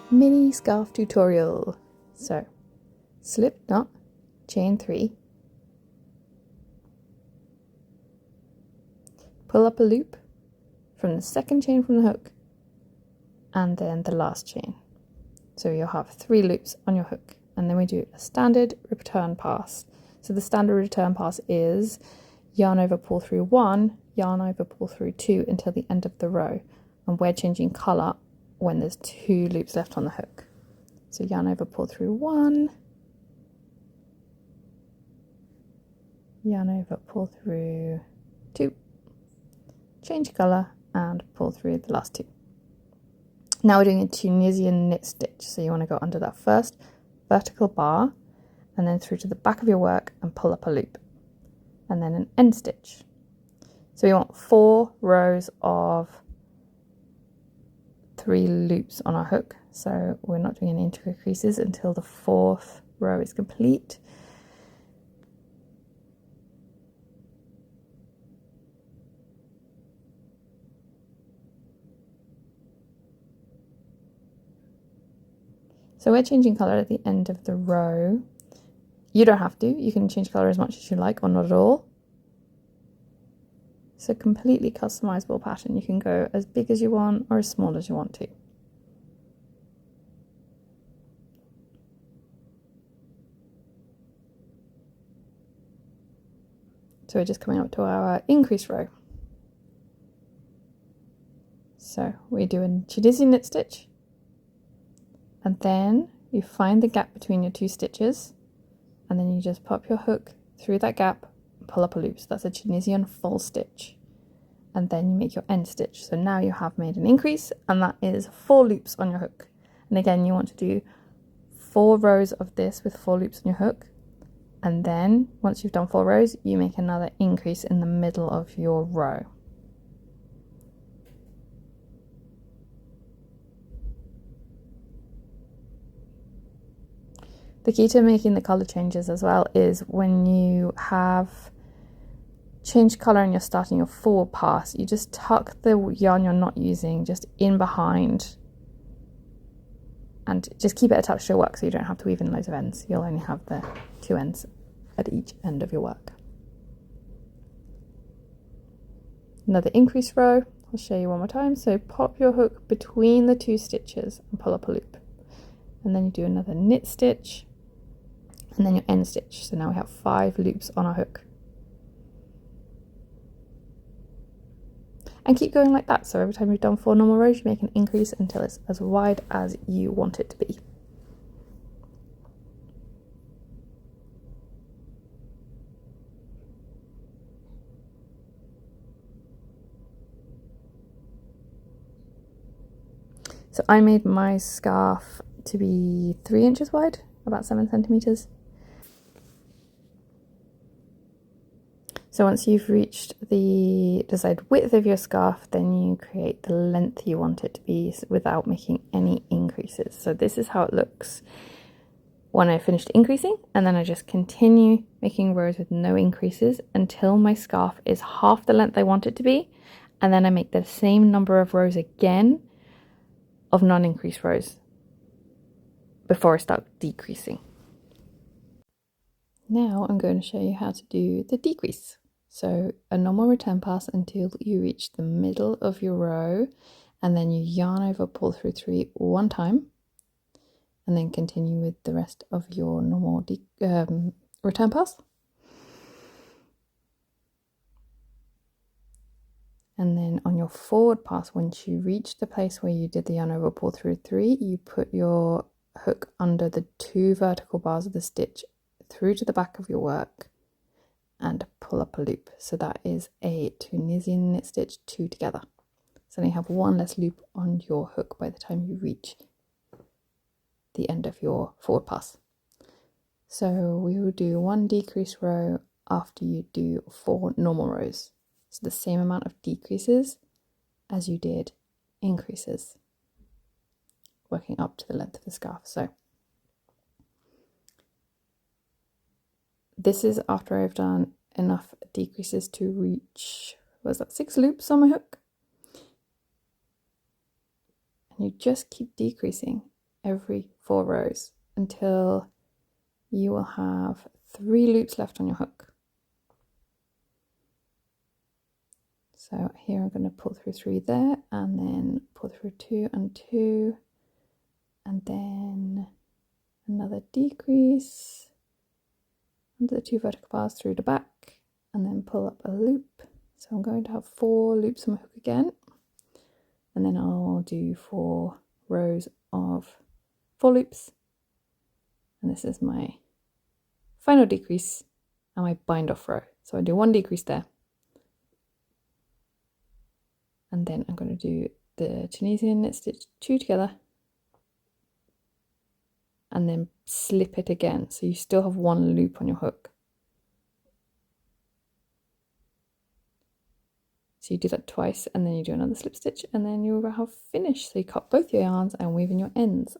Mini scarf tutorial. So slip knot, chain 3, pull up a loop from the second chain from the hook and then the last chain. So you'll have 3 loops on your hook, and then we do a standard return pass. So the standard return pass is yarn over, pull through 1, yarn over, pull through 2 until the end of the row, and we're changing colour when there's 2 loops left on the hook. So yarn over, pull through 1, yarn over, pull through 2, change colour and pull through the last 2. Now we're doing a Tunisian knit stitch. So you want to go under that first vertical bar and then through to the back of your work and pull up a loop, and then an end stitch. So we want 4 rows of 3 loops on our hook. So we're not doing any intercreases until the 4th row is complete. So we're changing colour at the end of the row. You don't have to, you can change colour as much as you like or not at all. It's a completely customizable pattern. You can go as big as you want or as small as you want to. So we're just coming up to our increase row. So we do a Tunisian knit stitch, and then you find the gap between your 2 stitches, and then you just pop your hook through that gap and pull up a loop. So that's a Tunisian full stitch, and then you make your end stitch. So now you have made an increase, and that is 4 loops on your hook. And again, you want to do 4 rows of this with 4 loops on your hook, and then once you've done 4 rows, you make another increase in the middle of your row. The key to making the colour changes as well is when you have changed colour and you're starting your forward pass, you just tuck the yarn you're not using just in behind and just keep it attached to your work so you don't have to weave in loads of ends. You'll only have the 2 ends at each end of your work. Another increase row, I'll show you one more time. So pop your hook between the 2 stitches and pull up a loop. And then you do another knit stitch, and then your end stitch. So now we have 5 loops on our hook. And keep going like that. So every time you've done 4 normal rows, you make an increase until it's as wide as you want it to be. So I made my scarf to be 3 inches wide, about 7 centimeters. So once you've reached the desired width of your scarf, then you create the length you want it to be without making any increases. So this is how it looks when I finished increasing, and then I just continue making rows with no increases until my scarf is half the length I want it to be, and then I make the same number of rows again of non-increase rows before I start decreasing. Now I'm going to show you how to do the decrease. So a normal return pass until you reach the middle of your row, and then you yarn over, pull through 3 one time, and then continue with the rest of your normal return pass. And then on your forward pass, once you reach the place where you did the yarn over, pull through 3, you put your hook under the 2 vertical bars of the stitch through to the back of your work and pull up a loop. So that is a Tunisian knit stitch 2 together. So then you have 1 less loop on your hook by the time you reach the end of your forward pass. So we will do 1 decrease row after you do 4 normal rows. So the same amount of decreases as you did increases, working up to the length of the scarf. So this is after I've done enough decreases to reach, what was that, 6 loops on my hook. And you just keep decreasing every 4 rows until you will have 3 loops left on your hook. So here I'm going to pull through 3 there, and then pull through 2 and 2, and then another decrease under the 2 vertical bars through the back, and then pull up a loop. So I'm going to have 4 loops on my hook again, and then I'll do 4 rows of 4 loops, and this is my final decrease and my bind off row. So I do 1 decrease there, and then I'm going to do the Tunisian knit stitch 2 together, and then slip it again, so you still have 1 loop on your hook. So you do that twice, and then you do another slip stitch, and then you'll have finished. So you cut both your yarns and weave in your ends.